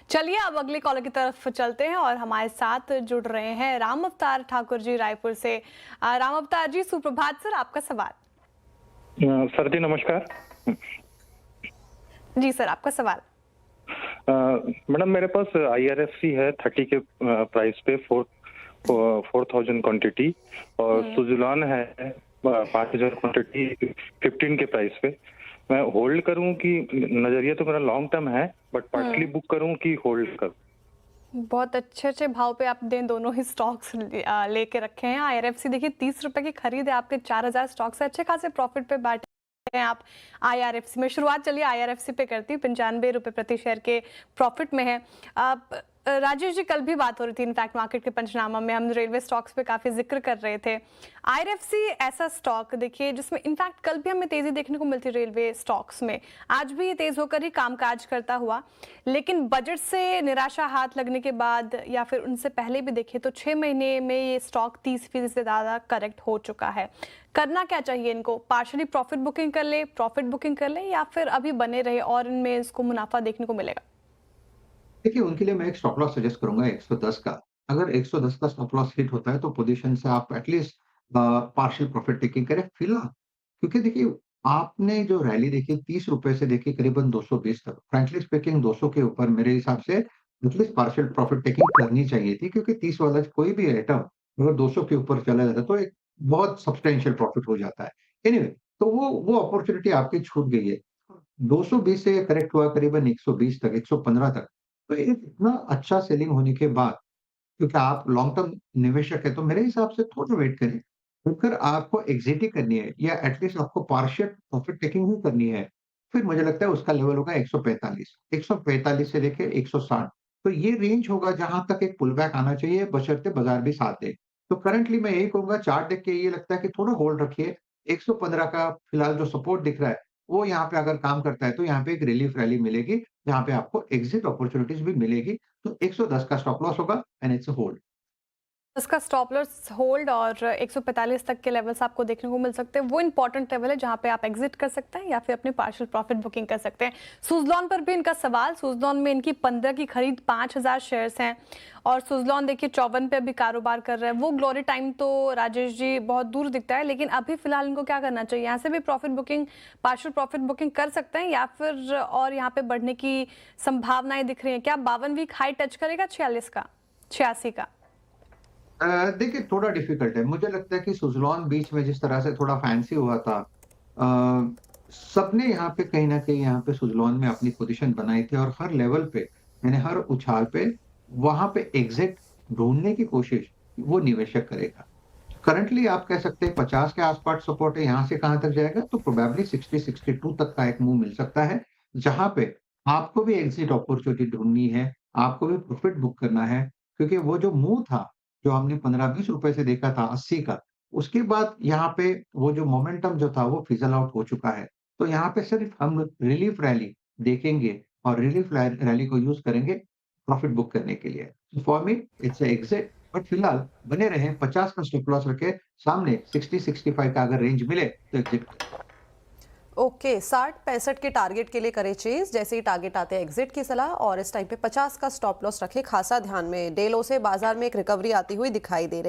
चलिए अब अगले कॉलर की तरफ चलते हैं और हमारे साथ जुड़ रहे हैं राम अवतार ठाकुर जी रायपुर से। राम अवतार जी सुप्रभात सर, आपका सवाल। सर जी नमस्कार। जी सर, आपका सवाल। मैडम मेरे पास IRFC है 30 के प्राइस पे 4000 क्वांटिटी और सुजुलान है 5000 क्वांटिटी 15 के प्राइस पे। मैं होल्ड करूं कि नजरिया तो मेरा लॉन्ग टर्म है, बट पार्टली बुक करूं कि होल्ड करूं? बहुत अच्छे भाव पे आप दें दोनों ही स्टॉक्स लेके रखे हैं। IRFC देखिए 30 रुपए की खरीद है आपके, 4000 स्टॉक से अच्छे खासे प्रॉफिट पे बैठे हैं आप। IRFC में शुरुआत चलिए IRFC पे करती है, 95 रुपए प्रति शेयर के प्रॉफिट में है। आप राजेश जी, कल भी बात हो रही थी इनफैक्ट मार्केट के पंचनामा में, हम रेलवे स्टॉक्स पे काफी जिक्र कर रहे थे। IRFC ऐसा स्टॉक देखिए जिसमें इनफैक्ट कल भी हमें तेजी देखने को मिलती रेलवे स्टॉक्स में, आज भी ये तेज होकर ही कामकाज करता हुआ, लेकिन बजट से निराशा हाथ लगने के बाद या फिर उनसे पहले भी देखें तो 6 महीने में ये स्टॉक 30% से ज्यादा करेक्ट हो चुका है। करना क्या चाहिए इनको? पार्शियली प्रॉफिट बुकिंग कर ले या फिर अभी बने रहे और इनमें इसको मुनाफा देखने को मिलेगा? देखिए, उनके लिए मैं एक स्टॉप लॉस सजेस्ट करूँगा 110 का। अगर 110 का स्टॉप लॉस हिट होता है तो पोज़ीशन से आप एटलीस्ट पार्शियल प्रॉफिट टेकिंग करें फिलहाल। क्योंकि देखिए, आपने जो रैली देखी ₹30 से देखिए करीबन 220 तक। फ्रैंकली स्पीकिंग 200 के ऊपर मेरे हिसाब से एटलीस्ट पार्शियल प्रॉफिट टेकिंग करनी चाहिए थी, क्योंकि 30 वाला कोई भी आइटम अगर 200 के ऊपर चला जाता है तो एक बहुत सब्सटैंशियल प्रॉफिट हो जाता है। एनीवे, तो वो अपॉर्च्युनिटी आपकी छूट गई है। 220 से करेक्ट हुआ करीबन 120 तक, 115 तक। तो एक इतना अच्छा सेलिंग होने के बाद, क्योंकि आप लॉन्ग टर्म निवेशक हैं, तो मेरे हिसाब से थोड़ा वेट करें। अगर आपको एग्ज़िट ही करनी है या एटलीस्ट आपको पार्शियल प्रॉफिट टेकिंग ही करनी है, फिर मुझे लगता है उसका लेवल होगा 145। 145 से लेके 160, तो ये रेंज होगा जहाँ तक एक पुल बैक आना चाहिए, बशर्ते बाज़ार भी साथ दे। तो करंटली मैं यही कहूँगा, चार्ट देख के ये लगता है कि थोड़ा होल्ड रखिए। 115 का फिलहाल जो सपोर्ट दिख रहा है, वो यहाँ पे अगर काम करता है तो यहाँ पे एक रिलीफ रैली मिलेगी, जहाँ पे आपको एग्ज़िट अपॉर्च्युनिटीज़ भी मिलेगी। तो 110 का स्टॉप लॉस होगा एंड इट्स अ होल्ड। इसका स्टॉप लॉस होल्ड और 145 तक के लेवल्स आपको देखने को मिल सकते हैं। वो इंपॉर्टेंट लेवल है जहां पे आप एग्जिट कर सकते हैं या फिर अपने पार्शियल प्रॉफिट बुकिंग कर सकते हैं। सुजलॉन पर भी इनका सवाल, सुजलॉन में इनकी 15 की खरीद 5000 शेयर्स हैं और सुजलॉन देखिए 54 पे अभी कारोबार कर रहा है। वो ग्लोरी टाइम तो राजेश जी बहुत दूर दिखता है, लेकिन अभी फिलहाल इनको क्या करना चाहिए? यहाँ से भी profit booking, partial profit booking कर सकते हैं या फिर और यहाँ पे बढ़ने की संभावनाएं दिख रही हैं? क्या 52 वीक हाई टच करेगा 46 का, 86 का? देखिए, थोड़ा डिफ़िकल्ट है। मुझे लगता है कि सुज़लॉन बीच में जिस तरह से थोड़ा फैंसी हुआ था, सबने यहाँ पे कहीं न कहीं यहाँ पे सुज़लॉन में अपनी पोज़ीशन बनाई थी और हर लेवल पे, यानी हर उछाल पे, वहाँ पे एग्ज़िट ढूँढने की कोशिश वो निवेशक करेगा। करंटली आप कह सकते हैं 50 के आस-पास सपोर्ट है, यहाँ से कहाँ तक जाएगा? तो प्रोबेबली 60-62 तक का एक मूव मिल सकता है, जहाँ पे आपको भी एग्ज़िट अपॉर्च्युनिटी ढूँढनी है, आपको भी प्रॉफ़िट बुक करना है, क्योंकि वो जो मूव था, जो हमने ₹15-20 से देखा था 80 का, उसके बाद यहाँ पे वो जो मोमेंटम जो था वो फिज़ल आउट हो चुका है। तो यहाँ पे सिर्फ हम रिलीफ रैली देखेंगे और रिलीफ रैली को यूज़ करेंगे प्रॉफ़िट बुक करने के लिए। For me it's a exit, but फिलहाल बने रहें 50 का स्टॉप लॉस रखें, सामने 60-65 का अगर रेंज मिले तो एग्ज़िट करें। ओके, 60-65 के टारगेट के लिए करें चेज, जैसे ही टारगेट आते हैं एग्जिट की सलाह, और इस टाइम पे 50 का स्टॉप लॉस रखें खासा ध्यान में। डे लो से बाजार में एक रिकवरी आती हुई दिखाई दे रही है।